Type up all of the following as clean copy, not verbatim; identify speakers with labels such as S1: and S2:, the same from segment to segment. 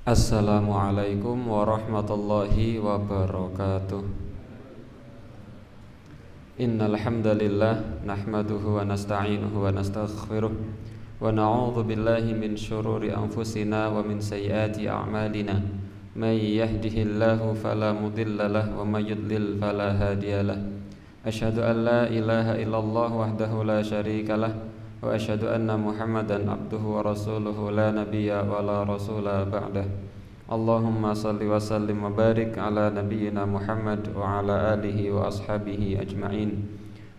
S1: Assalamualaikum warahmatullahi wabarakatuh. Innal hamdalillah nahmaduhu wa nasta'inuhu wa nastaghfiruh wa na'udzu billahi min syururi anfusina wa min sayyiati a'malina. May yahdihillahu fala mudilla lahu wa may yudlil fala hadiyalah. Asyhadu an la ilaha illallah wahdahu la syarikalah wa asyhadu anna Muhammadan abduhu wa rasuluhu la nabiyya wa la rasula ba'dah. Allahumma salli wa sallim wa barik ala nabiyyina Muhammad wa ala alihi wa ashabihi ajma'in.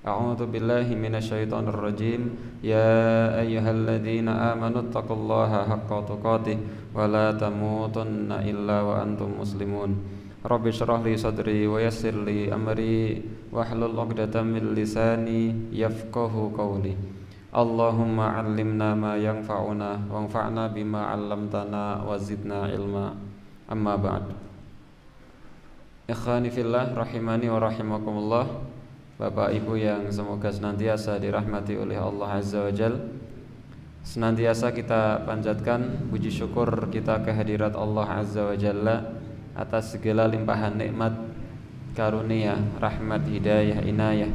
S1: A'udzu billahi minasyaitonir rajim. Ya ayyuhalladzina amanu taqullaha haqqa tuqatih wa la tamutunna illa wa antum muslimun. Rabbi shrah li sadri wa yassir li amri wahlul 'uqdatam min lisani yafqahu qawli. Allahumma 'allimna ma yanfa'una wanfa'na bima 'allamtana wa zidna ilma. Amma ba'd. Ikhwani fillah rahimani wa rahimakumullah. Bapak Ibu yang semoga senantiasa dirahmati oleh Allah Azza wa Jalla. Senantiasa kita panjatkan puji syukur kita kehadirat Allah Azza wa Jalla atas segala limpahan nikmat, karunia, rahmat, hidayah, inayah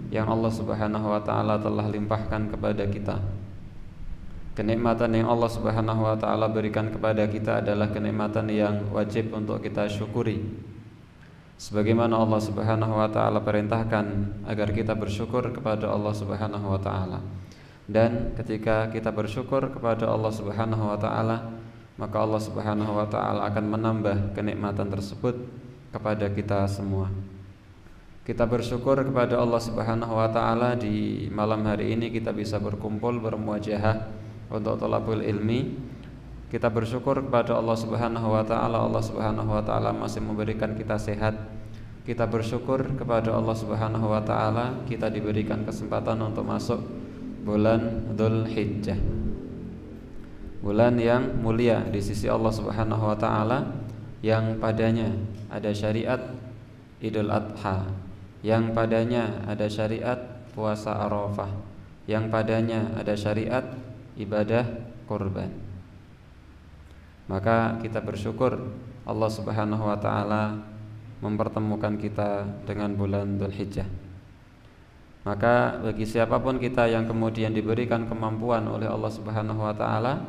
S1: yang Allah Subhanahu wa taala telah limpahkan kepada kita. Kenikmatan yang Allah Subhanahu wa taala berikan kepada kita adalah kenikmatan yang wajib untuk kita syukuri. Sebagaimana Allah Subhanahu wa taala perintahkan agar kita bersyukur kepada Allah Subhanahu wa taala. Dan ketika kita bersyukur kepada Allah Subhanahu wa taala, maka Allah Subhanahu wa taala akan menambah kenikmatan tersebut kepada kita semua. Kita bersyukur kepada Allah Subhanahu wa taala di malam hari ini kita bisa berkumpul bermuajahah untuk thalabul ilmi. Kita bersyukur kepada Allah Subhanahu wa taala. Allah Subhanahu wa taala masih memberikan kita sehat. Kita bersyukur kepada Allah Subhanahu wa taala kita diberikan kesempatan untuk masuk bulan Dzulhijjah. Bulan yang mulia di sisi Allah Subhanahu wa taala yang padanya ada syariat Idul Adha, yang padanya ada syariat puasa Arafah, yang padanya ada syariat ibadah kurban. Maka kita bersyukur Allah Subhanahu wa taala mempertemukan kita dengan bulan Dzulhijjah. Maka bagi siapapun kita yang kemudian diberikan kemampuan oleh Allah Subhanahu wa taala,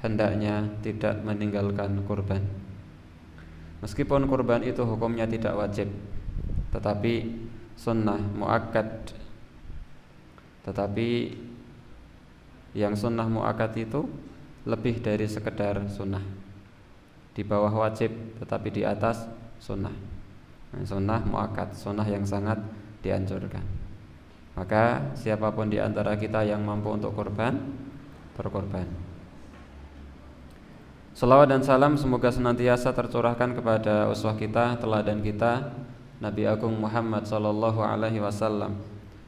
S1: hendaknya tidak meninggalkan kurban. Meskipun kurban itu hukumnya tidak wajib, tetapi sunnah muakkad. Tetapi yang sunnah muakkad itu lebih dari sekedar sunnah. Di bawah wajib tetapi di atas sunnah. Sunnah muakkad, sunnah yang sangat dianjurkan. Maka siapapun di antara kita yang mampu untuk kurban, berkurban. Salawat dan salam semoga senantiasa tercurahkan kepada uswah kita, teladan kita, Nabi Agung Muhammad sallallahu alaihi wasallam,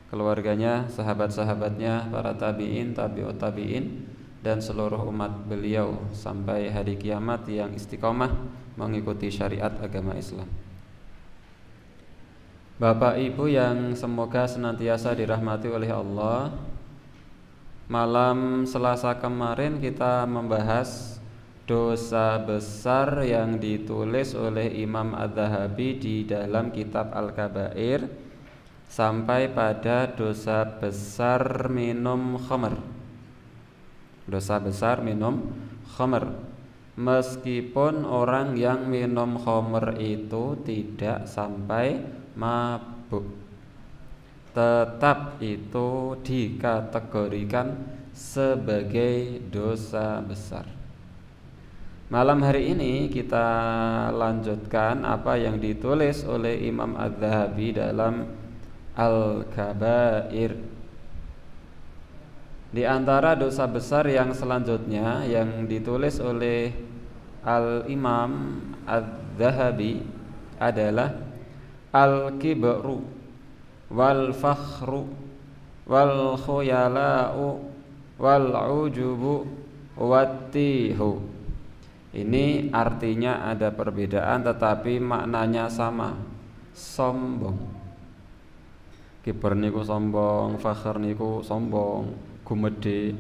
S1: keluarganya, sahabat-sahabatnya, para tabi'in, tabi'ut tabi'in, dan seluruh umat beliau sampai hari kiamat yang istiqomah mengikuti syariat agama Islam. Bapak Ibu yang semoga senantiasa dirahmati oleh Allah, malam Selasa kemarin kita membahas dosa besar yang ditulis oleh Imam Adz-Dzahabi di dalam kitab Al-Kabair sampai pada dosa besar minum khamr. Dosa besar minum khamr. Meskipun orang yang minum khamr itu tidak sampai mabuk, tetap itu dikategorikan sebagai dosa besar. Malam hari ini kita lanjutkan apa yang ditulis oleh Imam Adz-Dzahabi dalam Al-Kabair. Di antara dosa besar yang selanjutnya yang ditulis oleh Al-Imam Adz-Dzahabi adalah Al-Kibru wal fakhru wal khuyala'u wal ujubu wattihu. Ini artinya ada perbedaan tetapi maknanya sama, sombong. Kibar niku sombong, fakhr niku sombong, gumedhe,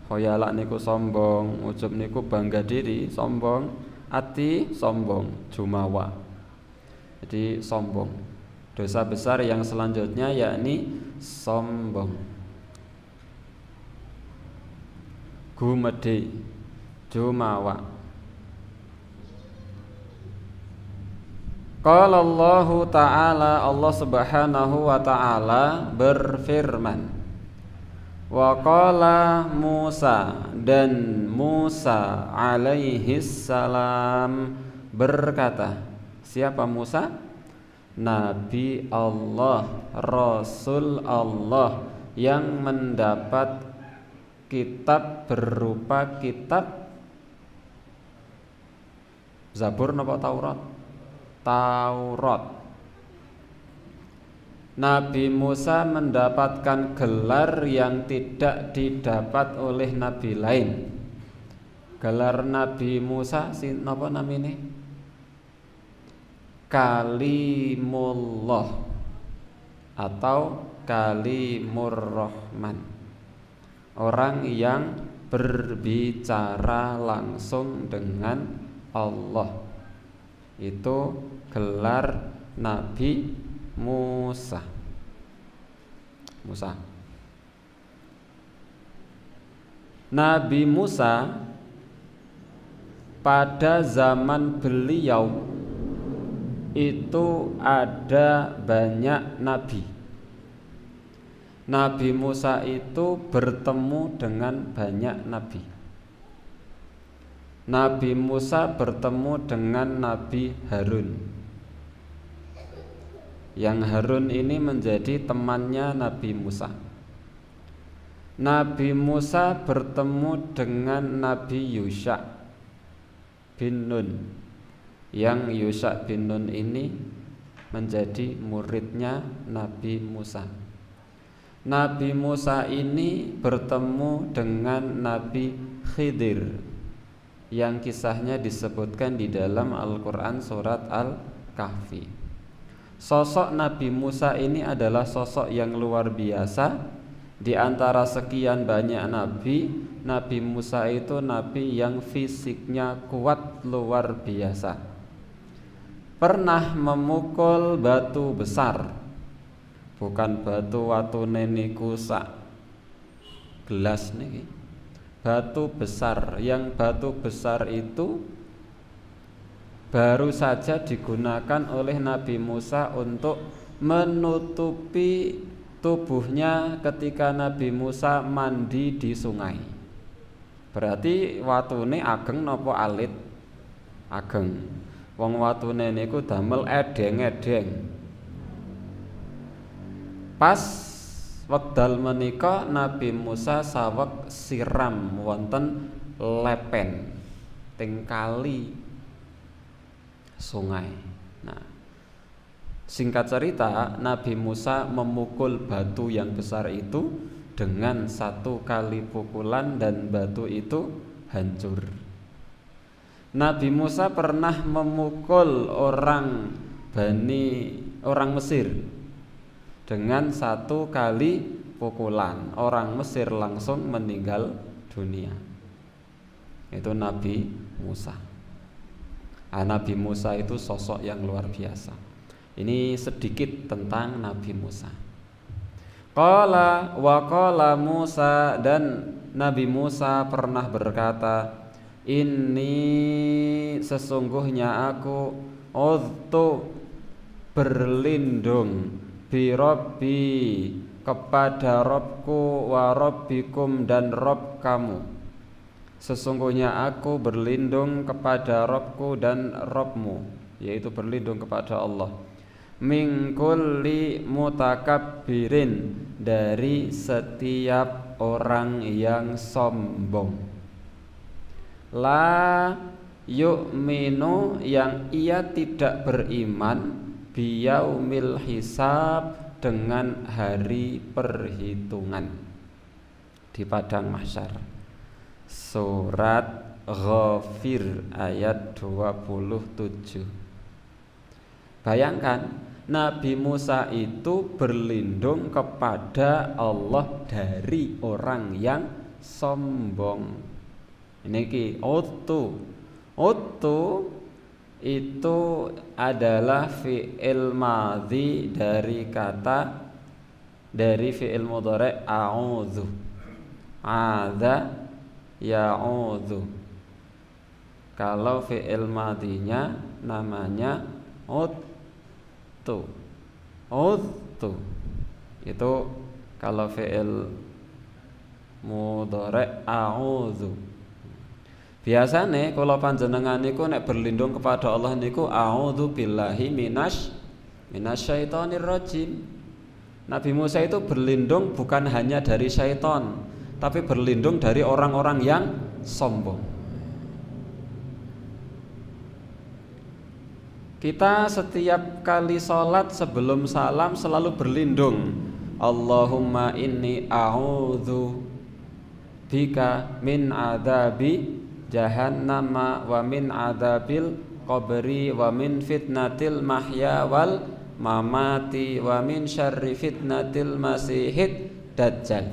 S1: khoyalak niku sombong, ujub niku bangga diri, sombong, ati sombong, jumawa. Jadi sombong. Dosa besar yang selanjutnya yakni sombong. Gumedhe, jumawa. Qala Allah Ta'ala, Allah Subhanahu wa Ta'ala berfirman, wa qala Musa, dan Musa alaihi salam berkata. Siapa Musa? Nabi Allah, Rasul Allah yang mendapat kitab berupa kitab Zabur napa Taurat? Taurat. Nabi Musa mendapatkan gelar yang tidak didapat oleh nabi lain. Gelar Nabi Musa napa namine? Kalimullah atau Kalimur Rahman. Orang yang berbicara langsung dengan Allah. Itu gelar Nabi Musa. Nabi Musa pada zaman beliau itu ada banyak nabi. Nabi Musa itu bertemu dengan banyak nabi. Nabi Musa bertemu dengan Nabi Harun. Yang Harun ini menjadi temannya Nabi Musa. Nabi Musa bertemu dengan Nabi Yusha bin Nun. Yang Yusha bin Nun ini menjadi muridnya Nabi Musa. Nabi Musa ini bertemu dengan Nabi Khidir, yang kisahnya disebutkan di dalam Al-Quran surat Al-Kahfi. Sosok Nabi Musa ini adalah sosok yang luar biasa. Di antara sekian banyak nabi, Nabi Musa itu nabi yang fisiknya kuat luar biasa. Pernah memukul batu besar. Bukan batu watune niku sak gelas niki. Batu besar, yang batu besar itu baru saja digunakan oleh Nabi Musa untuk menutupi tubuhnya ketika Nabi Musa mandi di sungai. Berarti watune ageng napa alit? Ageng. Wong watune niku damel edeng-edeng. Pas wekdal menika Nabi Musa saweg siram wonten lepen teng kali sungai. Nah, singkat cerita, Nabi Musa memukul batu yang besar itu dengan satu kali pukulan dan batu itu hancur. Nabi Musa pernah memukul orang Mesir dengan satu kali pukulan. Orang Mesir langsung meninggal dunia. Itu Nabi Musa. Nabi Musa itu sosok yang luar biasa. Ini sedikit tentang Nabi Musa. Qala Musa, dan Nabi Musa pernah berkata, ini sesungguhnya aku udtu berlindung bi Rabbi kepada Robku wa Rabbikum dan Rob kamu. Sesungguhnya aku berlindung kepada Robku dan Robmu, yaitu berlindung kepada Allah. Min kulli mutakabbirin, dari setiap orang yang sombong. La yu'minu, yang ia tidak beriman, biyaumil hisab, dengan hari perhitungan di padang mahsyar. Surat Ghafir ayat 27. Bayangkan, Nabi Musa itu berlindung kepada Allah dari orang yang sombong. Ini ki Uttu itu adalah fi'il madhi dari fi'il mudhari' a'udzu. Adza ya'udzu. Kalau fi'il madhinya namanya uttu. Uttu. Itu kalau fi'il mudhari' a'udzu. Biasane kula panjenengan niku nek berlindung kepada Allah niku a'udzu billahi minasyaitonir rajim. Nabi Musa itu berlindung bukan hanya dari syaitan, tapi berlindung dari orang-orang yang sombong. Kita setiap kali sholat sebelum salam selalu berlindung. Allahumma inni a'udzu bika min adzabi jahannama wa min adzabil qabri wa min fitnatil mahya wal mamati wa min syarri fitnatil masihid dajjal.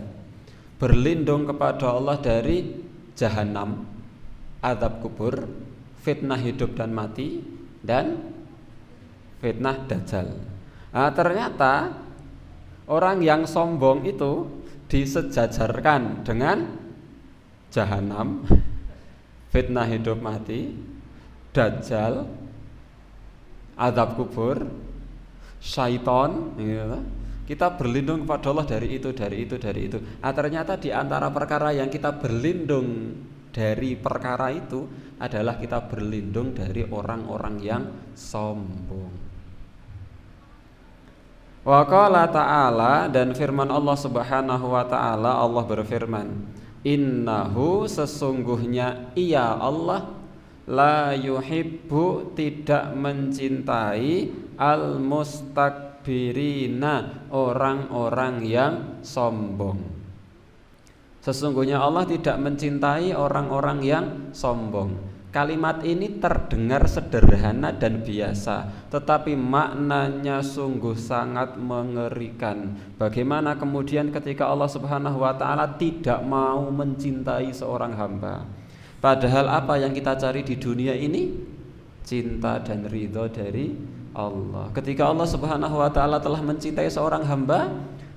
S1: Berlindung kepada Allah dari jahanam, azab kubur, fitnah hidup dan mati, dan fitnah dajjal. Nah, ternyata orang yang sombong itu disejajarkan dengan jahanam, fitnah hidup mati, dajjal, azab kubur, syaiton, gitu. Kita berlindung kepada Allah dari itu. Nah, ternyata di antara perkara yang kita berlindung dari perkara itu adalah kita berlindung dari orang-orang yang sombong. Wa qala ta'ala, dan firman Allah Subhanahu wa ta'ala, Allah berfirman, innahu sesungguhnya ia Allah la yuhibbu tidak mencintai al-mustakbirina orang-orang yang sombong. Sesungguhnya Allah tidak mencintai orang-orang yang sombong. Kalimat ini terdengar sederhana dan biasa, tetapi maknanya sungguh sangat mengerikan. Bagaimana kemudian ketika Allah Subhanahu wa ta'ala tidak mau mencintai seorang hamba? Padahal apa yang kita cari di dunia ini? Cinta dan ridho dari Allah. Ketika Allah Subhanahu wa ta'ala telah mencintai seorang hamba,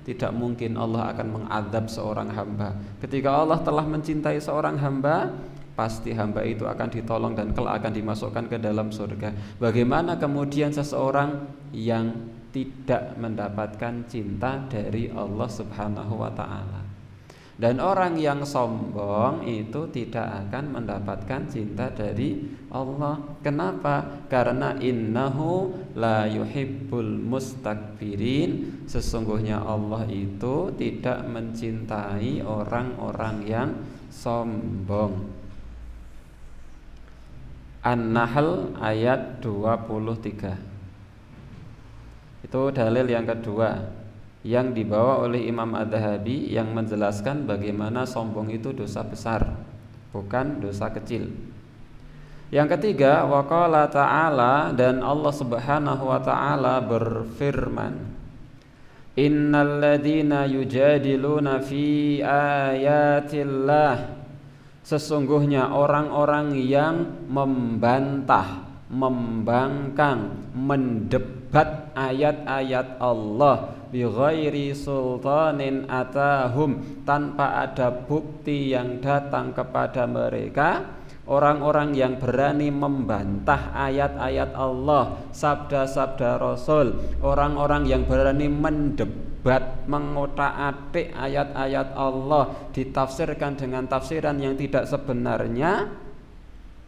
S1: tidak mungkin Allah akan mengadab seorang hamba. Ketika Allah telah mencintai seorang hamba, pasti hamba itu akan ditolong dan kelak akan dimasukkan ke dalam surga. Bagaimana kemudian seseorang yang tidak mendapatkan cinta dari Allah Subhanahu wa ta'ala? Dan orang yang sombong itu tidak akan mendapatkan cinta dari Allah. Kenapa? Karena innahu la yuhibbul mustakbirin. Sesungguhnya Allah itu tidak mencintai orang-orang yang sombong. An-Nahl ayat 23. Itu dalil yang kedua yang dibawa oleh Imam Adz-Dzahabi yang menjelaskan bagaimana sombong itu dosa besar, bukan dosa kecil. Yang ketiga, wa qala ta'ala, dan Allah Subhanahu wa ta'ala berfirman, innal ladzina yujadiluna fi ayatillah, sesungguhnya orang-orang yang membantah, membangkang, mendebat ayat-ayat Allah bighairi sultanin atahum, tanpa ada bukti yang datang kepada mereka. Orang-orang yang berani membantah ayat-ayat Allah, sabda-sabda Rasul, orang-orang yang berani mendebat, mengotak-atik ayat-ayat Allah, ditafsirkan dengan tafsiran yang tidak sebenarnya.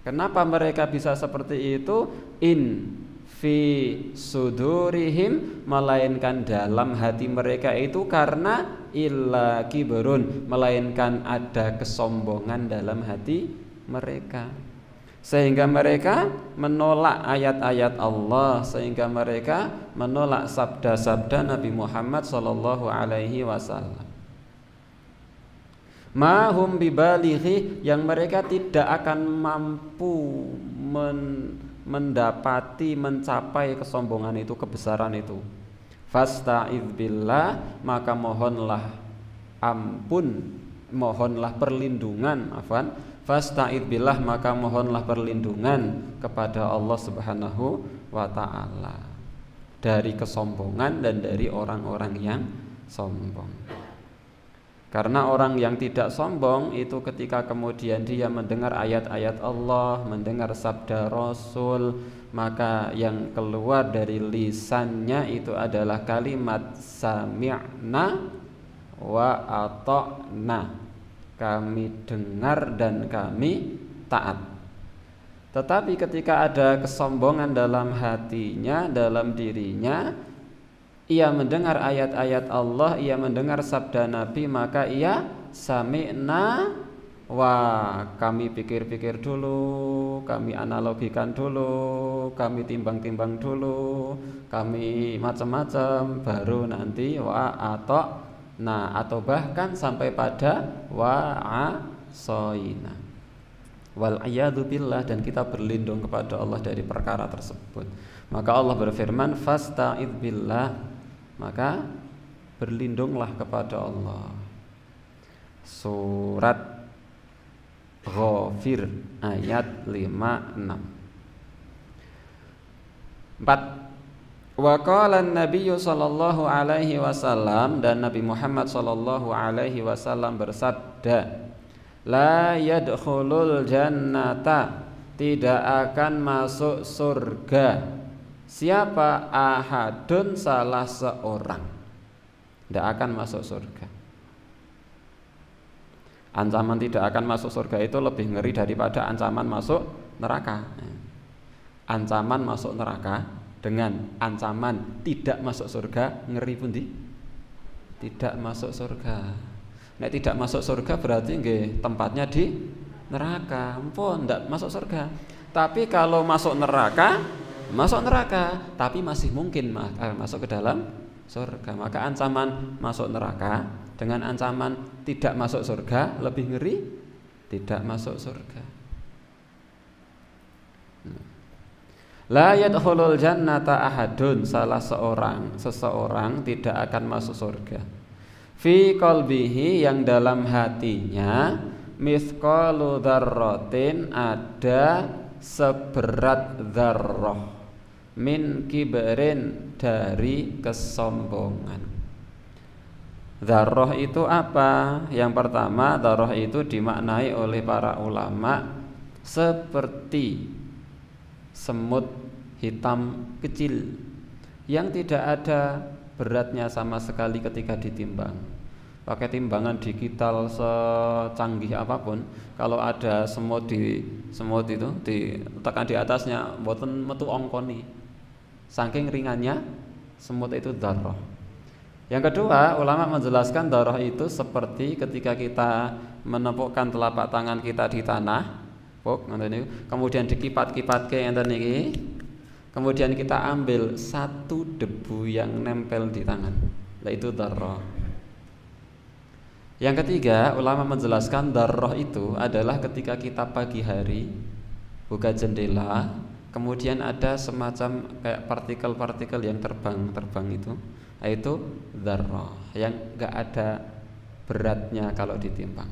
S1: Kenapa mereka bisa seperti itu? In fi sudurihim, melainkan dalam hati mereka itu karena illa kibrun, melainkan ada kesombongan dalam hati mereka, sehingga mereka menolak ayat-ayat Allah, sehingga mereka menolak sabda-sabda Nabi Muhammad sallallahu alaihi wasallam. Mahum bibalighi, yang mereka tidak akan mampu mendapati, mencapai kesombongan itu, kebesaran itu. Fasta'idz billah, maka mohonlah ampun, mohonlah perlindungan, fasta'id billah, maka mohonlah perlindungan kepada Allah Subhanahu wa ta'ala dari kesombongan dan dari orang-orang yang sombong. Karena orang yang tidak sombong itu ketika kemudian dia mendengar ayat-ayat Allah, mendengar sabda Rasul, maka yang keluar dari lisannya itu adalah kalimat sami'na wa ata'na, kami dengar dan kami taat. Tetapi ketika ada kesombongan dalam hatinya, dalam dirinya, ia mendengar ayat-ayat Allah, ia mendengar sabda Nabi, maka ia sami'na, wah kami pikir-pikir dulu, kami analogikan dulu, kami timbang-timbang dulu, kami macam-macam, baru nanti wa ata'na. Nah, atau bahkan sampai pada wa'asoina. Wal'iyadu billah, dan kita berlindung kepada Allah dari perkara tersebut. Maka Allah berfirman, fasta'id billah, maka berlindunglah kepada Allah. Surat Ghafir ayat 5-6. 4. Wa qala an-nabiyyu sallallahu alaihi wasallam, dan Nabi Muhammad sallallahu alaihi wasallam bersabda, la yadkhulul jannata, tidak akan masuk surga siapa ahadun, salah seorang, tidak akan masuk surga. Ancaman tidak akan masuk surga itu lebih ngeri daripada ancaman masuk neraka. Ancaman masuk neraka dengan ancaman tidak masuk surga, ngeri pundi? Tidak masuk surga. Nek tidak masuk surga berarti nggih tempatnya di neraka, ampun ndak masuk surga. Tapi kalau masuk neraka, tapi masih mungkin masuk ke dalam surga. Maka ancaman masuk neraka dengan ancaman tidak masuk surga lebih ngeri tidak masuk surga. La yadkhulul jannata ahadun, salah seseorang tidak akan masuk surga. Fi qalbihi, yang dalam hatinya, mithqalu dzarratin, ada seberat dzarrah, min kibrin, dari kesombongan. Dzarrah itu apa? Yang pertama, dzarrah itu dimaknai oleh para ulama seperti semut hitam kecil yang tidak ada beratnya sama sekali ketika ditimbang. Pakai timbangan digital secanggih apapun, kalau ada semut itu diletakkan di atasnya mboten metu angkoni. Saking ringannya semut itu dzarrah. Yang kedua, ulama menjelaskan dzarrah itu seperti ketika kita menepukkan telapak tangan kita di tanah, kemudian dikipat-kipat ke enten niki, kemudian kita ambil satu debu yang nempel di tangan, yaitu dzarrah. Yang ketiga, ulama menjelaskan dzarrah itu adalah ketika kita pagi hari buka jendela, kemudian ada semacam kayak partikel-partikel yang terbang itu, yaitu dzarrah yang enggak ada beratnya kalau ditimbang.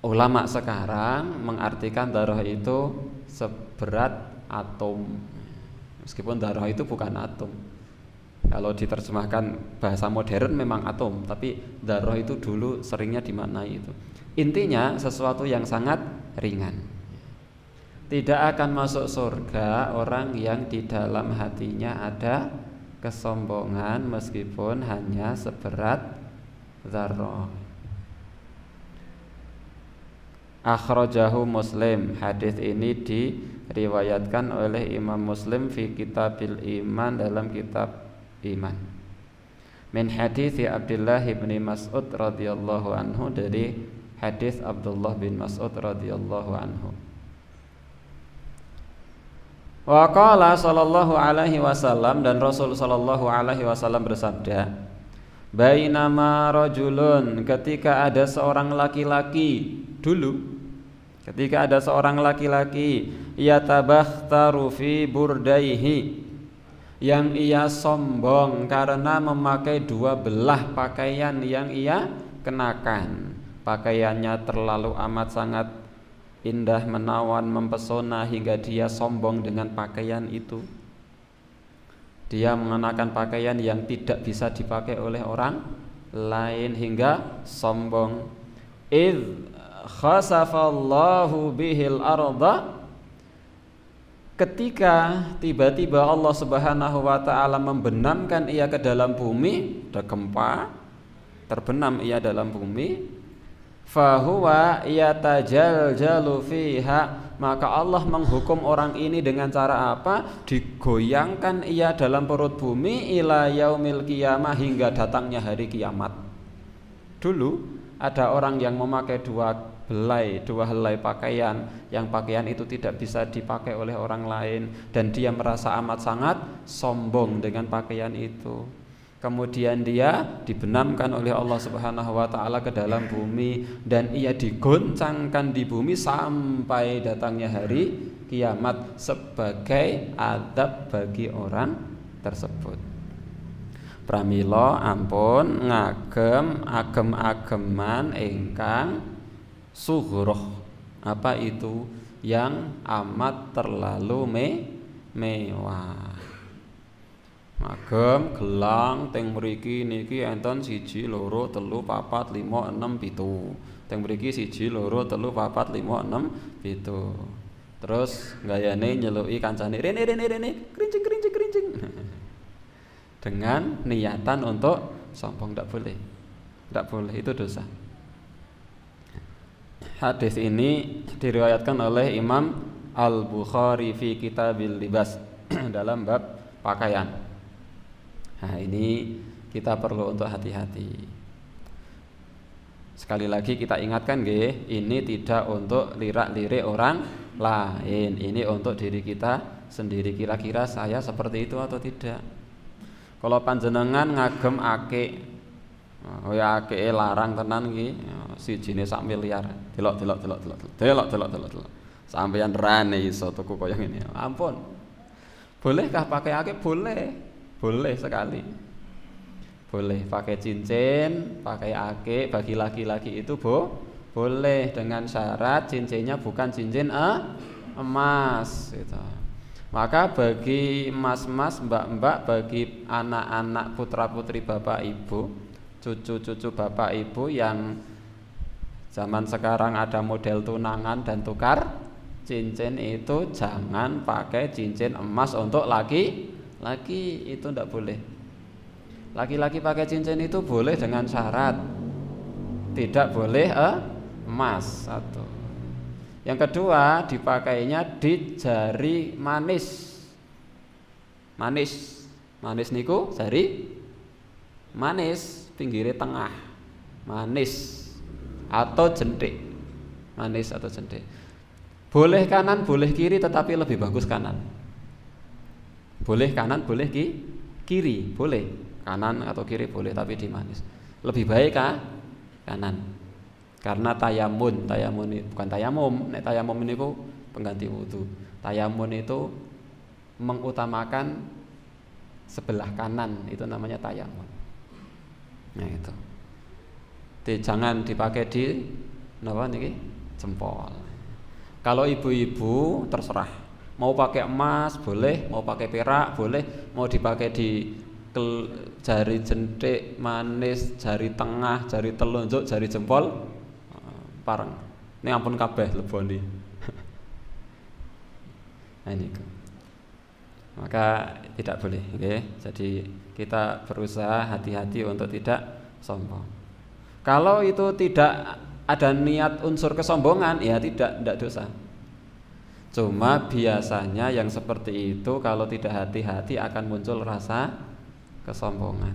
S1: Ulama sekarang mengartikan dzarrah itu seberat atom. Meskipun dzarrah itu bukan atom. Kalau diterjemahkan bahasa modern memang atom, tapi dzarrah itu dulu seringnya dimaknai itu. Intinya sesuatu yang sangat ringan. Tidak akan masuk surga orang yang di dalam hatinya ada kesombongan meskipun hanya seberat dzarrah. Akhrajahu Muslim. Hadis ini diriwayatkan oleh Imam Muslim fi Kitabil Iman, dalam kitab Iman. Min hadis Abdullah bin Mas'ud radhiyallahu anhu, dari hadis Abdullah bin Mas'ud radhiyallahu anhu. Wa qala sallallahu alaihi wasallam, dan Rasul sallallahu alaihi wasallam bersabda, bainama rajulun, ketika ada seorang laki-laki dulu, ketika ada seorang laki-laki yatabakhtaru fi burdaihi, yang ia sombong karena memakai dua belah pakaian yang ia kenakan. pakaiannya terlalu amat sangat indah, menawan, mempesona hingga dia sombong dengan pakaian itu. Dia mengenakan pakaian yang tidak bisa dipakai oleh orang lain hingga sombong. Idz khasafallahu bihil arda, ketika tiba-tiba Allah Subhanahu wa taala membenamkan ia ke dalam bumi, ada gempa, terbenam ia dalam bumi, fahuwa yatajaljalu fiha, maka Allah menghukum orang ini dengan cara apa? Digoyangkan ia dalam perut bumi ila yaumil qiyamah, hingga datangnya hari kiamat. Dulu ada orang yang memakai dua helai pakaian, yang pakaian itu tidak bisa dipakai oleh orang lain, dan dia merasa amat sangat sombong dengan pakaian itu. Kemudian dia dibenamkan oleh Allah Subhanahu wa taala ke dalam bumi, dan ia digoncangkan di bumi sampai datangnya hari kiamat sebagai adab bagi orang tersebut. Pramila ampun ngagem agem-ageman ingkang sughroh. Apa itu? Yang amat terlalu mewah. Ngagem gelang teng mriki niki enten 1 2 3 4 5 6 7. Teng mriki 1 2 3 4 5 6 7. Terus gayane nyeluki kancane rene krincing dengan niatan untuk sombong. Tidak boleh, itu dosa. Hadis ini diriwayatkan oleh Imam Al-Bukhari fi Kitabil Libas dalam bab pakaian. Nah, ini kita perlu untuk hati-hati. Sekali lagi kita ingatkan nggih, ini tidak untuk lirak-lirik orang lain, ini untuk diri kita sendiri. Kira-kira saya seperti itu atau tidak? Kalau panjenengan ngagem akik, ya akike larang tenan iki, sijine sak miliar. Delok. Sampeyan rane iso tuku kaya ngene. Ampun. Bolehkah pakai akik? Boleh sekali. Boleh pakai cincin, pakai akik bagi laki-laki itu boleh, dengan syarat cincinnya bukan cincin emas gitu. Maka bagi mas-mas, mbak-mbak, bagi anak-anak putra-putri bapak ibu, cucu-cucu bapak ibu yang zaman sekarang ada model tunangan dan tukar cincin, itu jangan pakai cincin emas untuk laki-laki, itu tidak boleh. Laki-laki pakai cincin itu boleh dengan syarat tidak boleh emas. Satu. Yang kedua, dipakainya di jari manis. Manis niku jari manis, pinggirnya tengah. Manis atau jentik. Manis atau jentik. Boleh kanan, boleh kiri, tetapi lebih bagus kanan. Boleh kanan, boleh kiri, boleh. Kanan atau kiri boleh, tapi di manis. Lebih baik kanan. Karena tayamun bukan tayamum. Nek tayamum ini pengganti wudu. Tayamun itu mengutamakan sebelah kanan, itu namanya tayamun. Nah itu. Jangan dipakai di jempol. Kalau ibu-ibu terserah. Mau pakai emas boleh, mau pakai perak boleh, mau dipakai di jari jentik, manis, jari tengah, jari telunjuk, jari jempol, pareng. Ini ampun kabeh leboni. Nah ini. Maka tidak boleh, okay? Jadi kita berusaha hati-hati untuk tidak sombong. Kalau itu tidak ada niat unsur kesombongan, ya tidak dosa. Cuma biasanya yang seperti itu kalau tidak hati-hati akan muncul rasa kesombongan.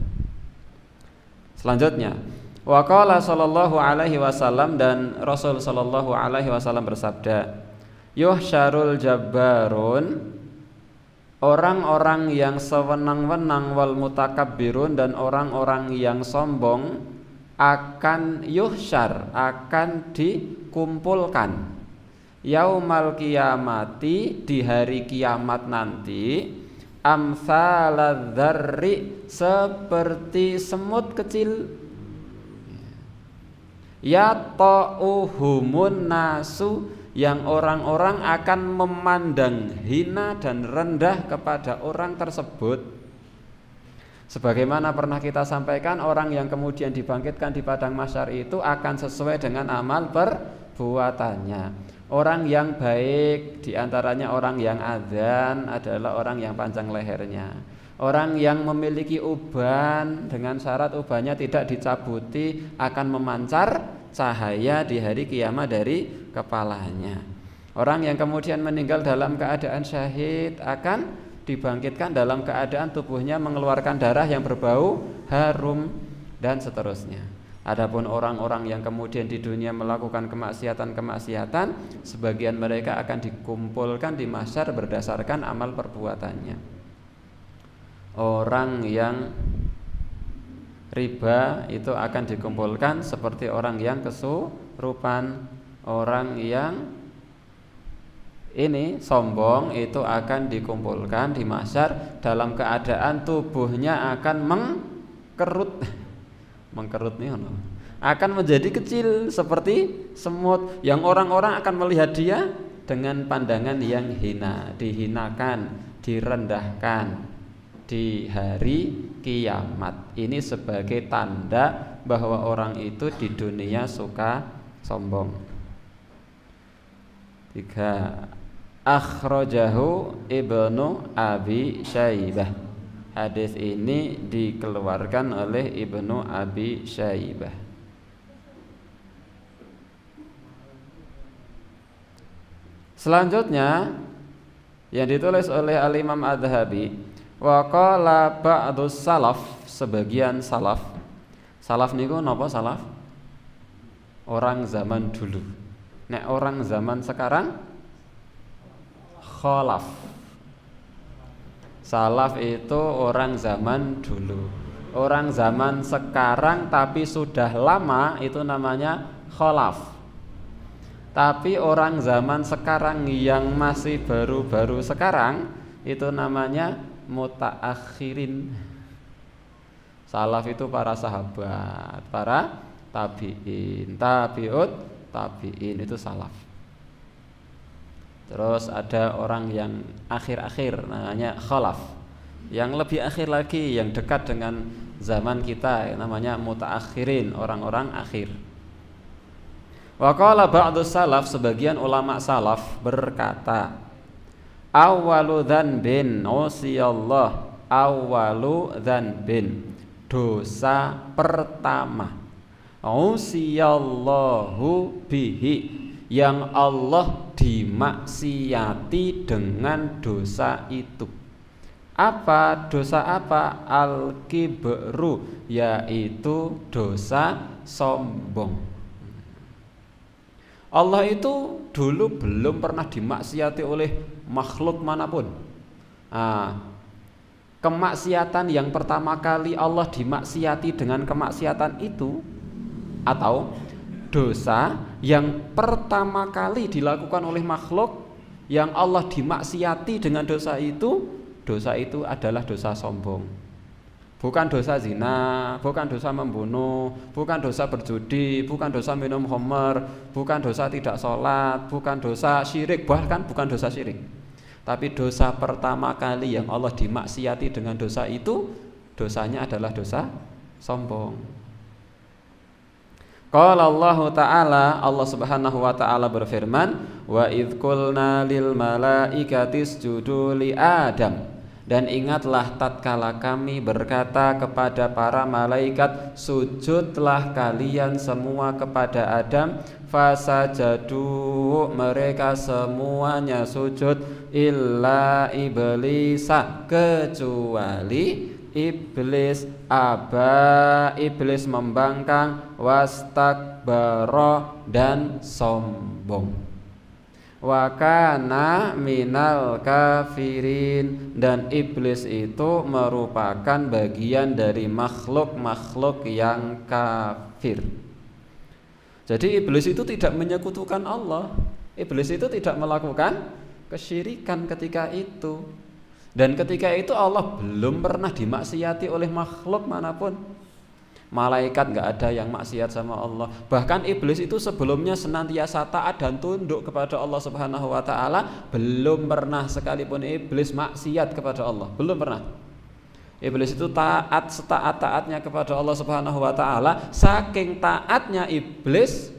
S1: Selanjutnya, wa qala sallallahu alaihi wasallam, dan Rasul sallallahu alaihi wasallam bersabda, yuhsyarul jabbarun, orang-orang yang sewenang-wenang, wal mutakabbirun, dan orang-orang yang sombong akan yuhsyar, akan dikumpulkan yaumal qiyamati, di hari kiamat nanti, amsaladzarri, seperti semut kecil. Ya ta'uhumun nasu, yang orang-orang akan memandang hina dan rendah kepada orang tersebut. Sebagaimana pernah kita sampaikan, orang yang kemudian dibangkitkan di padang mahsyar itu akan sesuai dengan amal perbuatannya. Orang yang baik diantaranya orang yang adzan adalah orang yang panjang lehernya. Orang yang memiliki uban dengan syarat ubannya tidak dicabuti akan memancar cahaya di hari kiamat dari kepalanya. Orang yang kemudian meninggal dalam keadaan syahid akan dibangkitkan dalam keadaan tubuhnya mengeluarkan darah yang berbau harum dan seterusnya. Adapun orang-orang yang kemudian di dunia melakukan kemaksiatan-kemaksiatan, sebagian mereka akan dikumpulkan di mahsyar berdasarkan amal perbuatannya. Orang yang riba itu akan dikumpulkan seperti orang yang kesurupan. Orang yang ini sombong itu akan dikumpulkan di mahsyar dalam keadaan tubuhnya akan mengkerut nih, akan menjadi kecil seperti semut, yang orang-orang akan melihat dia dengan pandangan yang hina, dihinakan, direndahkan di hari kiamat. Ini sebagai tanda bahwa orang itu di dunia suka sombong. 3. Akhrajahu Ibnu Abi Syaibah. Hadis ini dikeluarkan oleh Ibnu Abi Syaibah. Selanjutnya yang ditulis oleh Al-Imam Adz-Dzahabi, wa qala ba'dus salaf, sebagian salaf. Salaf niku napa salaf? Orang zaman dulu. Nek orang zaman sekarang khalaf. Salaf itu orang zaman dulu. Orang zaman sekarang tapi sudah lama itu namanya khalaf. Tapi orang zaman sekarang yang masih baru-baru sekarang itu namanya mutaakhirin. Salaf itu para sahabat, para tabi'in, tabi'ut tabi'in, itu salaf. Terus ada orang yang akhir-akhir namanya khalaf. Yang lebih akhir lagi, yang dekat dengan zaman kita namanya mutaakhirin, orang-orang akhir. Wa qala ba'dus salaf, sebagian ulama salaf berkata, awwalu dzanbin usiyallah, awwalu dzanbin, dosa pertama, usiyallahu bihi, yang Allah dimaksiati dengan dosa itu. Apa dosa apa? Al-kibru, yaitu dosa sombong. Allah itu dulu belum pernah dimaksiati oleh makhluk manapun. Kemaksiatan yang pertama kali Allah dimaksiati dengan kemaksiatan itu, atau dosa yang pertama kali dilakukan oleh makhluk yang Allah dimaksiati dengan dosa itu adalah dosa sombong. Bukan dosa zina, bukan dosa membunuh, bukan dosa berjudi, bukan dosa minum khamr, bukan dosa tidak sholat, bukan dosa syirik, bahkan bukan dosa syirik. Tapi dosa pertama kali yang Allah dimaksiati dengan dosa itu, dosanya adalah dosa sombong. Qala Allah Ta'ala, Allah Subhanahu wa Ta'ala berfirman, wa idh qulna lil malaikati isjudu li Adam. Dan ingatlah tatkala kami berkata kepada para malaikat, sujudlah kalian semua kepada Adam. Fasajadu, mereka semuanya sujud, illa iblisa, kecuali iblis. Aba, iblis membangkang, wastakbara, dan sombong. Wa kana minal kafirin, dan iblis itu merupakan bagian dari makhluk-makhluk yang kafir. Jadi iblis itu tidak menyekutukan Allah. Iblis itu tidak melakukan kesyirikan ketika itu. Dan ketika itu Allah belum pernah dimaksiati oleh makhluk manapun. Malaikat nggak ada yang maksiat sama Allah. Bahkan iblis itu sebelumnya senantiasa taat dan tunduk kepada Allah Subhanahu wa taala. Belum pernah sekalipun iblis maksiat kepada Allah. Belum pernah. Iblis itu taat setaat-taatnya kepada Allah Subhanahu wa taala. Saking taatnya iblis,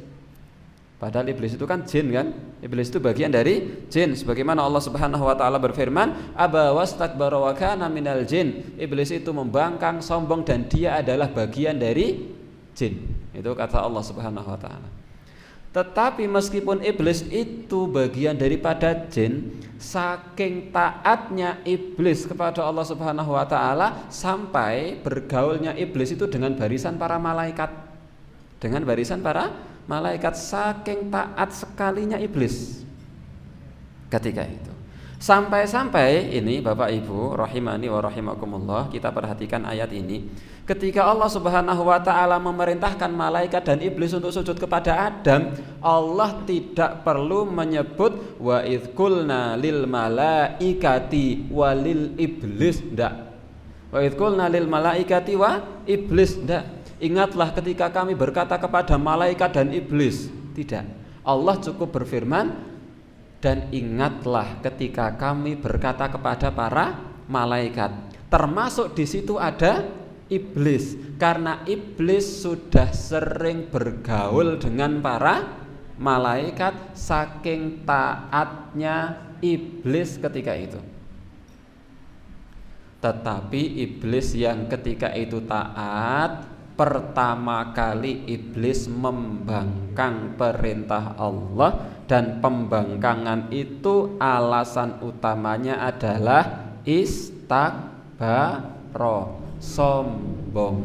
S1: padahal iblis itu kan jin kan? Iblis itu bagian dari jin. Sebagaimana Allah Subhanahu wa taala berfirman, "Aba wastakbara wa kana minal jin." Iblis itu membangkang, sombong dan dia adalah bagian dari jin. Itu kata Allah Subhanahu wa taala. Tetapi meskipun iblis itu bagian daripada jin, saking taatnya iblis kepada Allah Subhanahu wa taala sampai bergaulnya iblis itu dengan barisan para malaikat. Dengan barisan para malaikat, saking taat sekalinya iblis ketika itu. Sampai-sampai ini Bapak Ibu rahimani wa rahimakumullah, kita perhatikan ayat ini. Ketika Allah Subhanahu wa taala memerintahkan malaikat dan iblis untuk sujud kepada Adam, Allah tidak perlu menyebut wa idz qulna lil malaikati walil iblis, ndak. Wa idz qulna lil malaikati wa iblis, ndak. Ingatlah ketika kami berkata kepada malaikat dan iblis. Tidak. Allah cukup berfirman, dan ingatlah ketika kami berkata kepada para malaikat. Termasuk di situ ada iblis, karena iblis sudah sering bergaul dengan para malaikat saking taatnya iblis ketika itu. Tetapi iblis yang ketika itu taat, pertama kali iblis membangkang perintah Allah, dan pembangkangan itu alasan utamanya adalah istakbaro, sombong.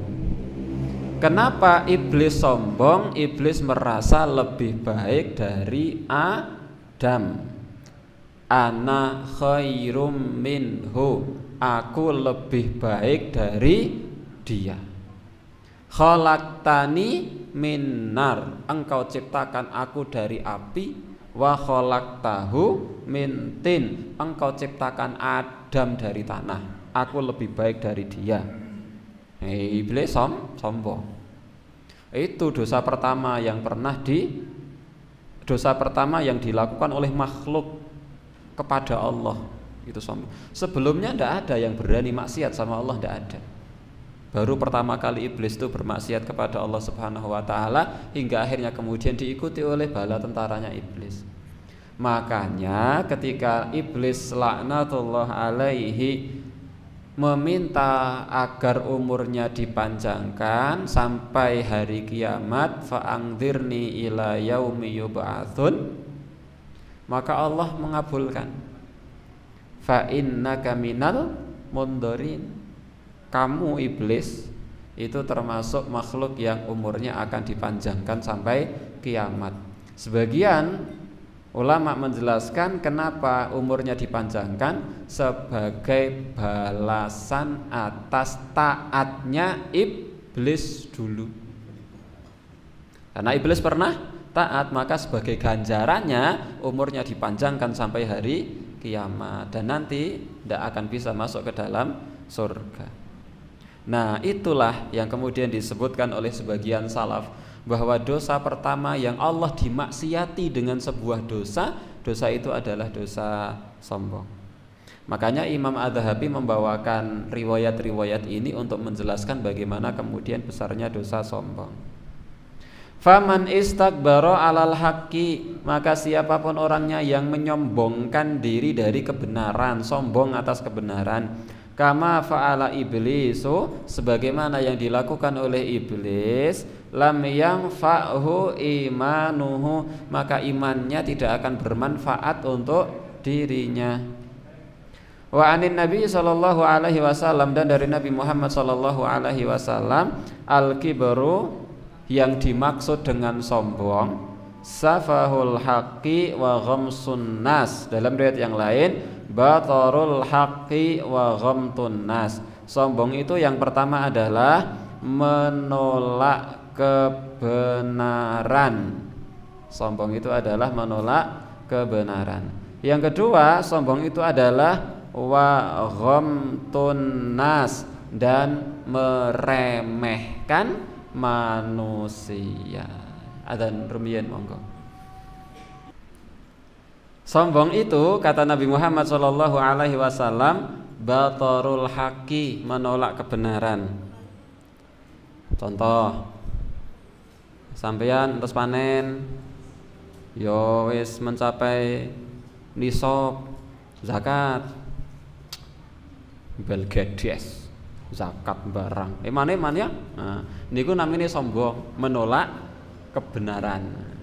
S1: Kenapa iblis sombong? Iblis merasa lebih baik dari Adam. Ana khairum minhu, aku lebih baik dari dia. Khalaqtani min nar, engkau ciptakan aku dari api. Wa khalaqtahu min tin, engkau ciptakan Adam dari tanah, aku lebih baik dari dia. Iblis sombong. Itu dosa pertama yang dilakukan oleh makhluk kepada Allah, itu sombong. Sebelumnya tidak ada yang berani maksiat sama Allah, tidak ada. Baru pertama kali iblis itu bermaksiat kepada Allah Subhanahu wa taala, hingga akhirnya kemudian diikuti oleh bala tentaranya iblis. Makanya ketika iblis laknatullah alaihi meminta agar umurnya dipanjangkan sampai hari kiamat, fa'angdzirni ila yaumi yub'atsun, maka Allah mengabulkan. Fa innaka minal mundzirin, kamu iblis itu termasuk makhluk yang umurnya akan dipanjangkan sampai kiamat. Sebagian ulama menjelaskan kenapa umurnya dipanjangkan, sebagai balasan atas taatnya iblis dulu. Karena iblis pernah taat, maka sebagai ganjarannya umurnya dipanjangkan sampai hari kiamat, dan nanti tidak akan bisa masuk ke dalam surga. Nah, itulah yang kemudian disebutkan oleh sebagian salaf, bahwa dosa pertama yang Allah dimaksiati dengan sebuah dosa itu adalah dosa sombong. Makanya Imam Adz-Dzahabi membawakan riwayat-riwayat ini untuk menjelaskan bagaimana kemudian besarnya dosa sombong. Faman istakbaro alal haqqi, maka siapapun orangnya yang menyombongkan diri dari kebenaran, sombong atas kebenaran, kama fa'ala iblisu, sebagaimana yang dilakukan oleh iblis, lam yanfa'hu imanuhu, maka imannya tidak akan bermanfaat untuk dirinya. Wa anin Nabi sallallahu alaihi wasallam, dan dari Nabi Muhammad sallallahu alaihi wasallam, al-kibru, yang dimaksud dengan sombong, safahul haqqi wa ghamsun nas. Dalam riwayat yang lain, batarul haqqi wa ghamtun nas. Sombong itu yang pertama adalah menolak kebenaran. Sombong itu adalah menolak kebenaran. Yang kedua, sombong itu adalah wa ghamtun nas, dan meremehkan manusia. Adzan rumiyin monggo. Sombong itu kata Nabi Muhammad sallallahu alaihi wasallam batarul haqi, menolak kebenaran. Contoh, sampeyan terus panen yo wis mencapai nisab zakat, bel gedes zakat barang man ya. Nah, niku namanya sombong, menolak kebenaran.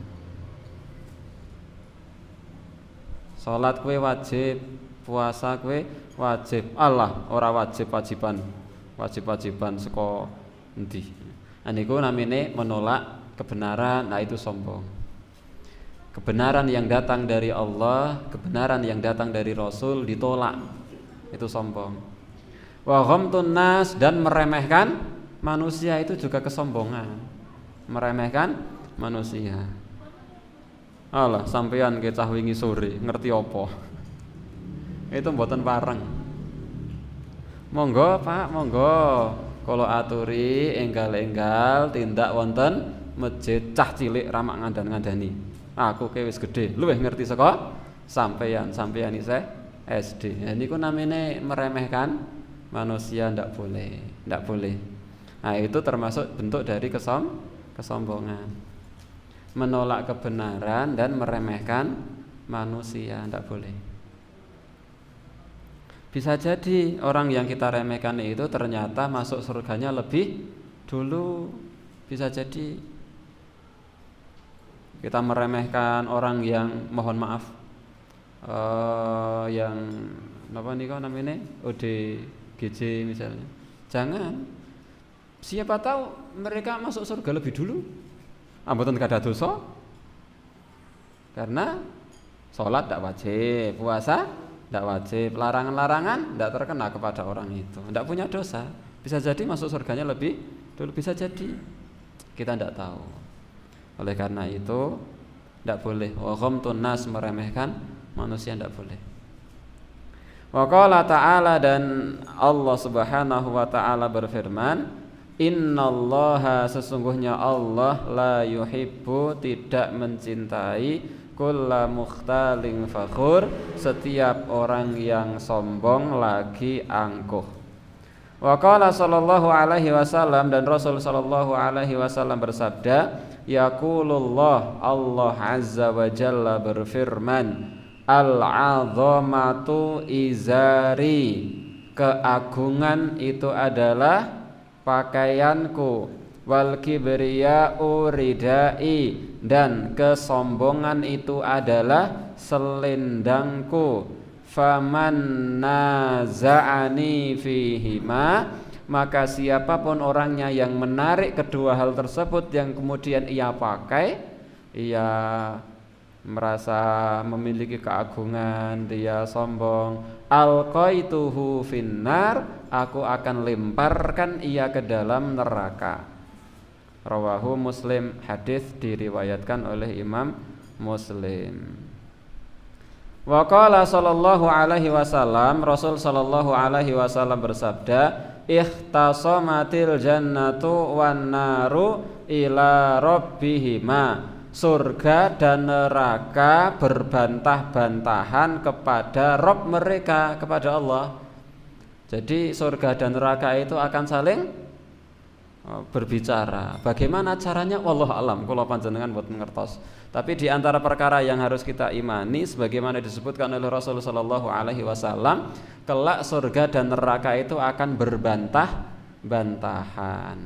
S1: Salat kowe wajib, puasa kowe wajib, Allah ora wajib-wajiban saka endi. Nah niku namanya menolak kebenaran. Nah itu sombong. Kebenaran yang datang dari Allah, kebenaran yang datang dari Rasul ditolak, itu sombong. Wa ghamtun nas, dan meremehkan manusia, itu juga kesombongan. Meremehkan manusia. Alah sampeyan ke cah wingi sore ngerti apa? Itu mboten pareng. Monggo Pak, monggo kula aturi enggal-enggal tindak wonten masjid, cah cilik ramak ngandan-ngandani. Aku ke wis gedhe, luwih ngerti saka sampeyan isih SD. Ya niku namine meremehkan manusia, ndak boleh. Nah, itu termasuk bentuk dari kesombongan. Menolak kebenaran dan meremehkan manusia, ndak boleh. Bisa jadi orang yang kita remehkan itu ternyata masuk surganya lebih dulu. Bisa jadi kita meremehkan orang yang mohon maaf yang apa nih kok namanya ODGJ misalnya. Jangan. Siapa tahu mereka masuk surga lebih dulu. Mboten kada dosa. Karena sholat tidak wajib, puasa tidak wajib, larangan-larangan tidak terkena kepada orang itu, tidak punya dosa. Bisa jadi masuk surganya lebih dulu, bisa jadi, kita tidak tahu. Oleh karena itu tidak boleh. Wa ghamtun nas, meremehkan manusia, tidak boleh. Wa qala ta'ala, dan Allah subhanahu wa ta'ala berfirman, innallaha, sesungguhnya Allah, la yuhibbu, tidak mencintai, kulla mukhtalin fakhur, setiap orang yang sombong lagi angkuh. Wa qala sallallahu alaihi wasallam, dan Rasul sallallahu alaihi wasallam bersabda, yaqulullah, Allah azza wa jalla berfirman, al-'azamatu izari, keagungan itu adalah pakaianku, wal kibriya'u ridai, dan kesombongan itu adalah selendangku. Faman naza'ani fihima, maka siapapun orangnya yang menarik kedua hal tersebut yang kemudian ia pakai, ia merasa memiliki keagungan, dia sombong, alqaituhu finnar, aku akan lemparkan ia ke dalam neraka. Rawahu Muslim, hadis diriwayatkan oleh Imam Muslim. Wa qala sallallahu alaihi wasallam, Rasul sallallahu alaihi wasallam bersabda, ikhtasamatil jannatu wan naru ila rabbihima, surga dan neraka berbantah-bantahan kepada Rabb mereka, kepada Allah. Jadi surga dan neraka itu akan saling berbicara. Bagaimana caranya? Wallahu alam, kula panjenengan boten ngertos. Tapi di antara perkara yang harus kita imani, sebagaimana disebutkan oleh Rasul sallallahu alaihi wasallam, kelak surga dan neraka itu akan berbantah-bantahan,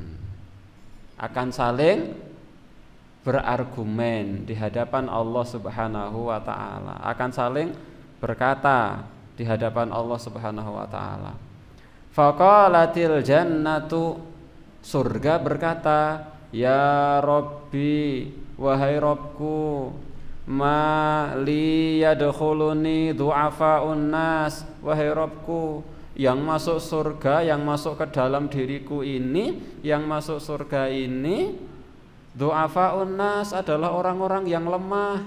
S1: akan saling berargumen di hadapan Allah Subhanahu wa taala, akan saling berkata di hadapan Allah Subhanahu wa taala. Faqalatil jannatu, surga berkata, ya Rabbi, wahai Rabbku, ma li yadkhuluni du'afa'un nas, wahai Rabbku, yang masuk surga, yang masuk ke dalam diriku ini, yang masuk surga ini, du'afa'un nas, adalah orang-orang yang lemah,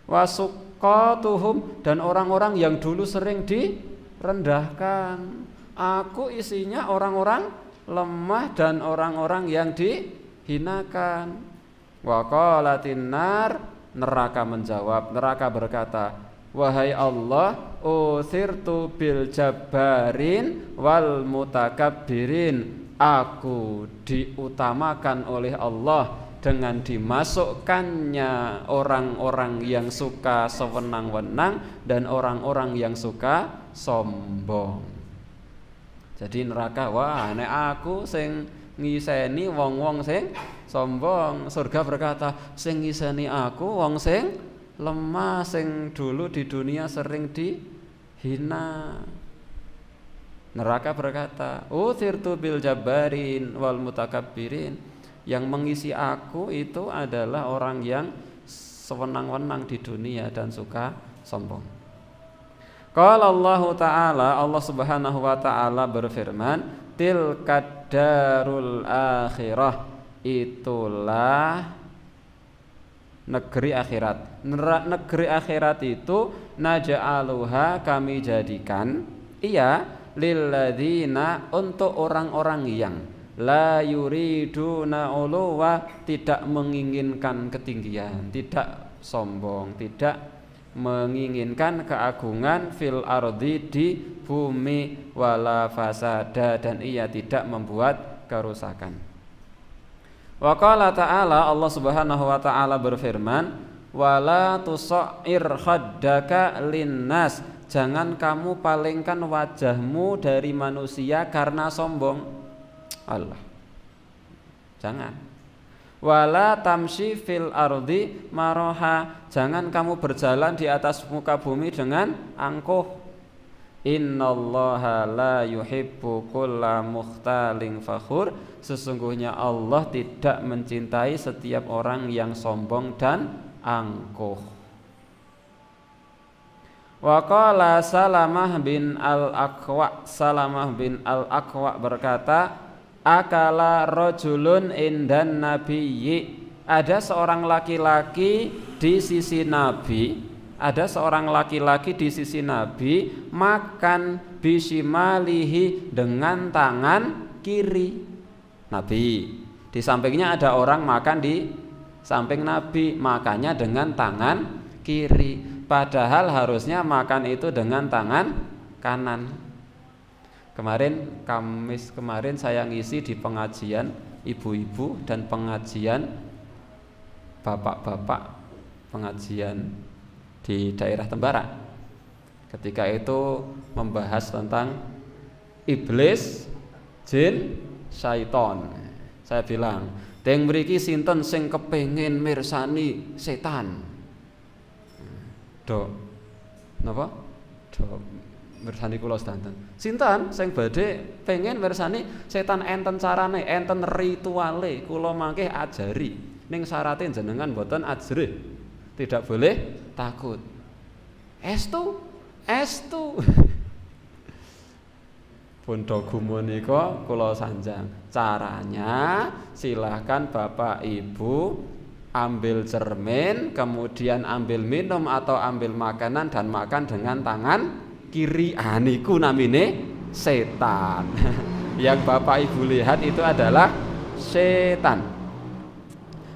S1: wasuqatuhum, dan orang-orang yang dulu sering direndahkan. Aku isinya orang-orang lemah dan orang-orang yang dihinakan. Wa qalatin nar, neraka menjawab, neraka berkata, wahai Allah, utsirtu bil jabbarin wal mutakabbirin, aku diutamakan oleh Allah dengan dimasukkannya orang-orang yang suka sewenang-wenang dan orang-orang yang suka sombong. Jadi neraka, wah nek aku sing ngiseni wong-wong sing sombong. Surga berkata, sing ngiseni aku wong sing lemah, sing dulu di dunia sering dihina. Neraka berkata, utsirtu bil jabbarin wal mutakabbirin, yang mengisi aku itu adalah orang yang sewenang-wenang di dunia dan suka sombong. Qala Allah Ta'ala, Allah Subhanahu wa Ta'ala berfirman, tilkad darul akhirah, itulah negeri akhirat. Negeri akhirat itu naj'aluha, kami jadikan, iya, lilladzina, untuk orang-orang yang la yuriduna uluwa, tidak menginginkan ketinggian, tidak sombong, tidak menginginkan keagungan, fil ardi, di bumi, wala fasada, dan ia tidak membuat kerusakan. Wa qala ta'ala, Allah Subhanahu wa Ta'ala berfirman, wala tusair khaddaka linnas, jangan kamu palingkan wajahmu dari manusia karena sombong. Allah, jangan. Wala tamshi fil ardi maroha, jangan kamu berjalan di atas muka bumi dengan angkuh. Innallaha la yuhibbu kulla mukhtalin fakhur, sesungguhnya Allah tidak mencintai setiap orang yang sombong dan angkuh. Wa qala Salamah bin al-Aqwa, Salamah bin al-Aqwa berkata, akala rajulun indan nabiyyi, ada seorang laki-laki di sisi Nabi, ada seorang laki-laki di sisi Nabi makan bisimalihi, dengan tangan kiri. Nabi di sampingnya ada orang makan di samping Nabi, makannya dengan tangan kiri, padahal harusnya makan itu dengan tangan kanan. Kamis kemarin saya ngisi di pengajian ibu-ibu dan pengajian bapak-bapak, pengajian di daerah Tembara. Ketika itu membahas tentang iblis, jin, syaiton. Saya bilang, teng mriki sinten sing kepengin mirsani setan? Do, napa? Do mirsani kula sedanten. Sinten sing badhe pengen mirsani setan, enten carane, enten rituale, kula mangke ajari. Ning syaraté jenengan mboten ajrih. Tidak boleh takut. Estu. Pundha gumenika kula sanjang. Caranya silahkan Bapak Ibu ambil cermin, kemudian ambil minum atau ambil makanan dan makan dengan tangan kiri. Niku namine setan. Yang Bapak Ibu lihat itu adalah setan.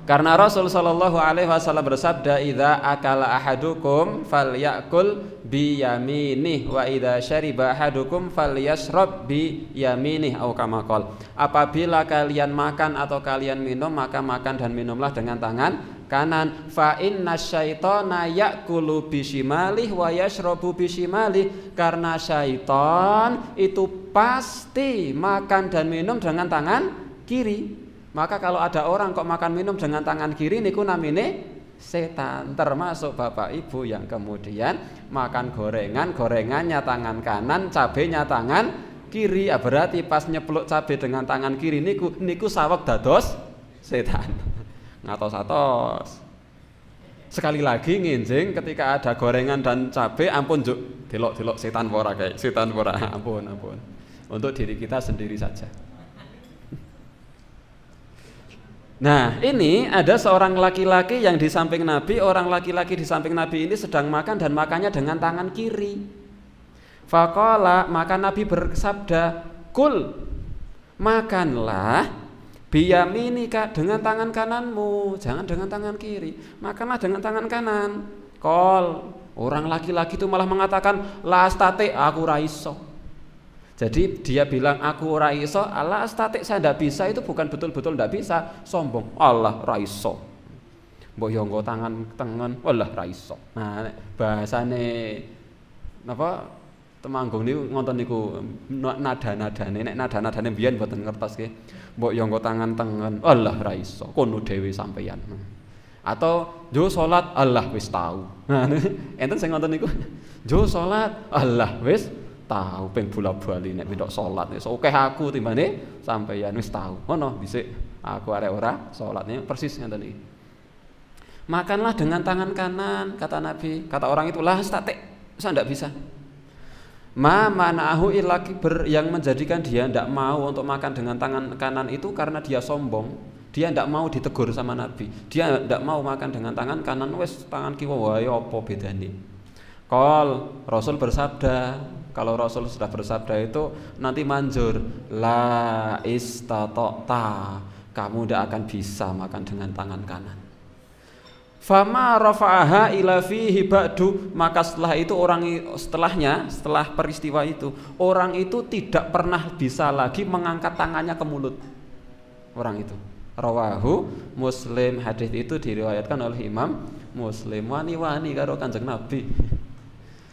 S1: Karena Rasul sallallahu alaihi wasallam bersabda, idza akala ahadukum falyakul bi yaminih wa idza syariba ahadukum falyashrab bi yaminih, atau kama qol. Apabila kalian makan atau kalian minum, maka makan dan minumlah dengan tangan kanan. Fa inna syaitana yakulu bishimalih wa yashrabu bishimalih, karena syaitan itu pasti makan dan minum dengan tangan kiri. Maka kalau ada orang kok makan minum dengan tangan kiri, niku namine setan. Termasuk Bapak Ibu yang kemudian makan gorengannya tangan kanan, cabenya tangan kiri, ya berarti pas nyepluk cabe dengan tangan kiri niku saweg dados setan. Ngatos-atos. Sekali lagi nginjing, ketika ada gorengan dan cabe, ampun juk, delok-delok setan ora kayak setan ora, ampun. Untuk diri kita sendiri saja. Nah, ini ada seorang laki-laki yang di samping Nabi. Orang laki-laki di samping Nabi ini sedang makan dan makannya dengan tangan kiri. Faqala, maka Nabi bersabda, kul, Makanlah biyaminika dengan tangan kananmu, jangan dengan tangan kiri. Makanlah dengan tangan kanan. Kol, orang laki-laki itu malah mengatakan la astati, aku ora iso. Jadi dia bilang aku ora iso, la astati, saya ndak bisa, itu bukan betul-betul ndak bisa, sombong. Allah ora iso. Mbok yo nggo tangan tengen, walah ora iso. Nah, bahasane napa Temanggung niku ngonten niku nada-nadane, nek nada-nadane mbiyen mboten ngertos nggih. Mbok yo nggo tangan tengen, Allah ra iso, kono dhewe sampeyan. Atau jo salat, Allah wis tahu. Nah, enten sing ngonten niku. Jo salat, Allah wis tahu, ping bola-bali nek wedok salat wis akeh aku timbane sampeyan wis tahu. Ngono dhisik aku arek ora salat niku persis ngoten iki. Makanlah dengan tangan kanan, kata Nabi. Kata orang itu, lah statik, saya tidak bisa. Ma mana'ahu illa kibr, yang menjadikan dia tidak mau untuk makan dengan tangan kanan itu karena dia sombong. Dia tidak mau ditegur sama Nabi. Dia tidak mau makan dengan tangan kanan, wes tangan kiwa wae apa bedane. Kol, Rasul bersabda, kalau Rasul sudah bersabda itu nanti manjur, la istata'ta, kamu tidak akan bisa makan dengan tangan kanan. Fama rafa'aha ila fihi ba'du, maka setelah itu setelah peristiwa itu orang itu tidak pernah bisa lagi mengangkat tangannya ke mulut. Orang itu rawahu Muslim, hadis itu diriwayatkan oleh Imam Muslim. Wani-wani karo Kanjeng Nabi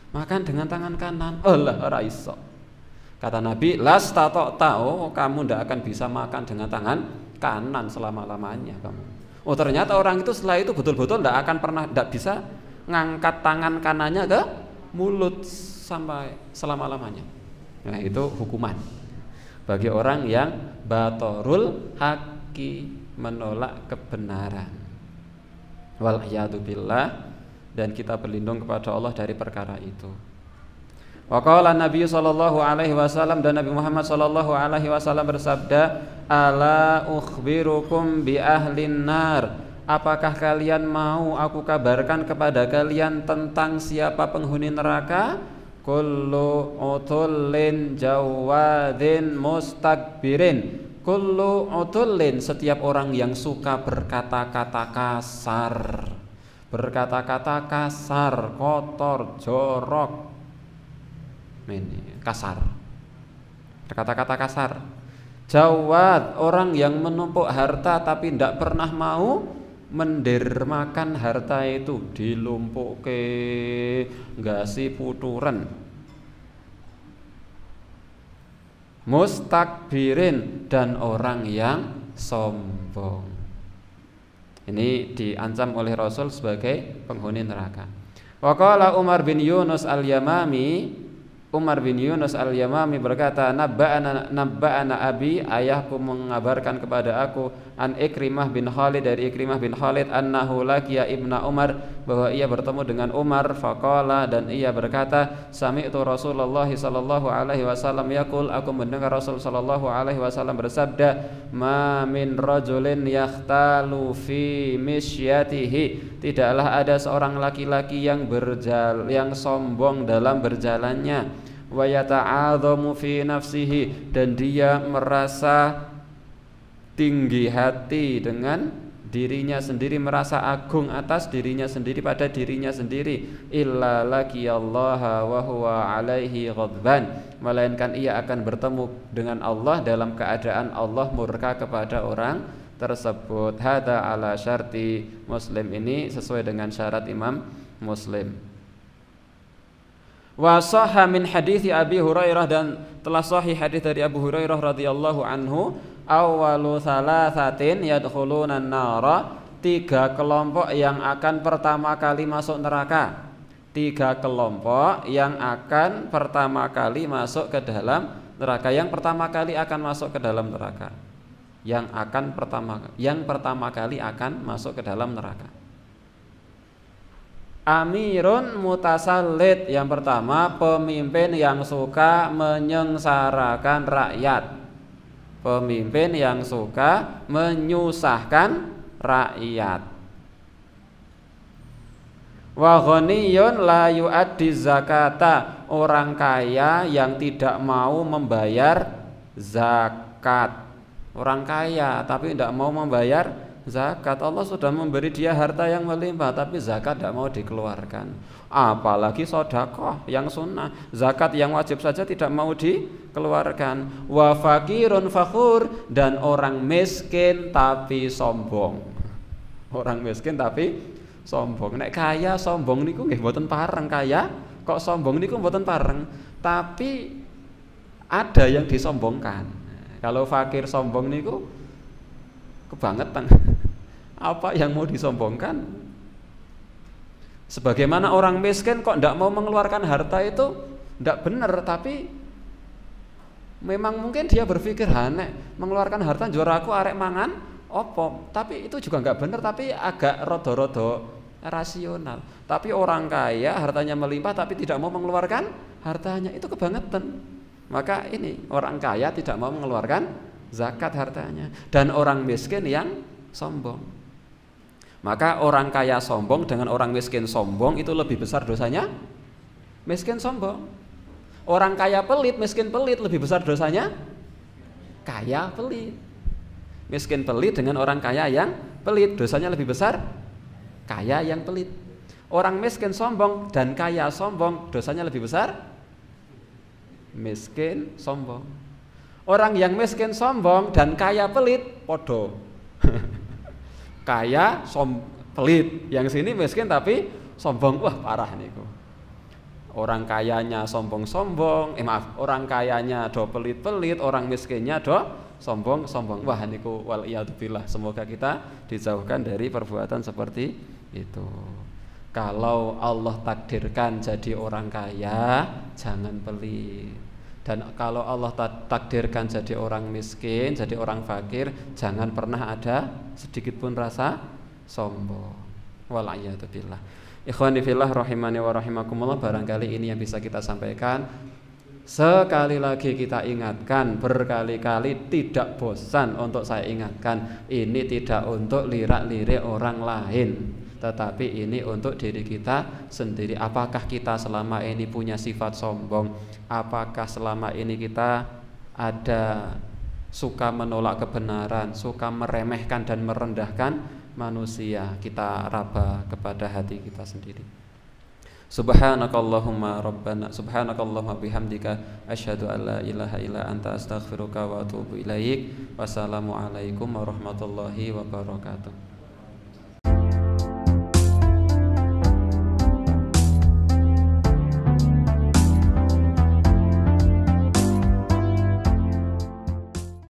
S1: makan dengan tangan kanan, Allah ora iso. Kata Nabi, las tato, kamu ndak akan bisa makan dengan tangan kanan selama-lamanya kamu. Oh, ternyata orang itu setelah itu betul-betul tidak bisa ngangkat tangan kanannya ke mulut sampai selama-lamanya. Nah, itu hukuman bagi orang yang batorul haqi, menolak kebenaran. Wal-iyadu billah, dan kita berlindung kepada Allah dari perkara itu. Wa qala Nabi sallallahu alaihi wasallam, dan Nabi Muhammad sallallahu alaihi wasallam bersabda, ala ukhbirukum bi ahlin nar, apakah kalian mau aku kabarkan kepada kalian tentang siapa penghuni neraka? Kullu utullin jawadin mustakbirin, kullu utullin, setiap orang yang suka berkata-kata kasar, kotor, jorok, ini kasar, kata-kata kasar. Jawad, orang yang menumpuk harta tapi tidak pernah mau mendermakan harta itu, dilumpuke, ngasi puturan. Mustakbirin, dan orang yang sombong. Ini diancam oleh Rasul sebagai penghuni neraka. Wa qala Umar bin Yunus al-Yamami, Umar bin Yunus al-Yamami berkata, nabba'ana abi, ayahku mengabarkan kepada aku, an Ikrimah bin Khalid, dari Ikrimah bin Khalid, annahu laqiya ibna Umar, bahwa ia bertemu dengan Umar. Faqala, dan ia berkata, sami'tu Rasulullah sallallahu alaihi wasallam yaqul, aku mendengar Rasul sallallahu alaihi wasallam bersabda, ma min rajulin yakhtalu fi misyatihi, tidaklah ada seorang laki-laki yang sombong dalam berjalannya, wa yata'adhamu fi nafsihi, dan dia merasa tinggi hati dengan dirinya sendiri, merasa agung atas dirinya sendiri, pada dirinya sendiri, illa laqiyallaha wa huwa alaihi ghadban, melainkan ia akan bertemu dengan Allah dalam keadaan Allah murka kepada orang tersebut. Hada ala syarti Muslim, ini sesuai dengan syarat Imam Muslim. Wa sahha min hadithi Abi Hurairah, dan telah sahih hadis dari Abu Hurairah radhiyallahu anhu, awwalu thalathatin yadkhuluna an-nara, 3 kelompok yang akan pertama kali masuk neraka. 3 kelompok yang akan pertama kali masuk ke dalam neraka. Yang pertama kali akan masuk ke dalam neraka. Yang pertama kali akan masuk ke dalam neraka. Amirun mutasallid, yang pertama pemimpin yang suka menyengsarakan rakyat, pemimpin yang suka menyusahkan rakyat. Wa ghaniyun la yu'addi zakata, orang kaya yang tidak mau membayar zakat. zakat. Orang kaya tapi tidak mau membayar zakat. Allah sudah memberi dia harta yang melimpah tapi zakat tidak mau dikeluarkan. Apalagi sedekah yang sunnah, zakat yang wajib saja tidak mau dikeluarkan. Wa fakirun fakhur, dan orang miskin tapi sombong. Orang miskin tapi sombong. Nek kaya sombong niku nggih mboten pareng, kaya kok sombong niku mboten pareng. Tapi ada yang disombongkan. Kalau fakir sombong niku kebangetan. Apa yang mau disombongkan? Sebagaimana orang miskin kok tidak mau mengeluarkan harta itu tidak benar, tapi memang mungkin dia berpikir nek mengeluarkan harta njur aku arek mangan opo. Tapi itu juga nggak benar, tapi agak rodo-rodo rasional. Tapi orang kaya hartanya melimpah tapi tidak mau mengeluarkan hartanya, itu kebangetan. Maka ini orang kaya tidak mau mengeluarkan zakat hartanya, dan orang miskin yang sombong. Maka orang kaya sombong dengan orang miskin sombong itu lebih besar dosanya miskin sombong. Orang kaya pelit, miskin pelit, lebih besar dosanya kaya pelit. Miskin pelit dengan orang kaya yang pelit, dosanya lebih besar kaya yang pelit. Orang miskin sombong dan kaya sombong, dosanya lebih besar miskin sombong. Orang yang miskin sombong dan kaya pelit podo. Kaya pelit, yang sini miskin tapi sombong. Wah, parah niku. Orang kayanya sombong-sombong, orang kayanya do pelit-pelit, orang miskinnya do sombong-sombong. Wah, niku wal iyadzubillah. Semoga kita dijauhkan dari perbuatan seperti itu. Kalau Allah takdirkan jadi orang kaya, jangan pelit. Dan kalau Allah takdirkan jadi orang miskin, jadi orang fakir, jangan pernah ada sedikit pun rasa sombong. Wal'iyadzubillah. Ikhwani fillah rahimani wa rahimakumullah, barangkali ini yang bisa kita sampaikan. Sekali lagi kita ingatkan, berkali-kali tidak bosan untuk saya ingatkan, ini tidak untuk lirak-lirik orang lain, tetapi ini untuk diri kita sendiri. Apakah kita selama ini punya sifat sombong? Apakah selama ini kita ada suka menolak kebenaran, suka meremehkan dan merendahkan manusia? Kita raba kepada hati kita sendiri. Subhanakallahumma rabbana, subhanakallahumma bihamdika, asyhadu an la ilaha illa anta, astaghfiruka wa atubu ilaik. Wassalamualaikum warahmatullahi wabarakatuh.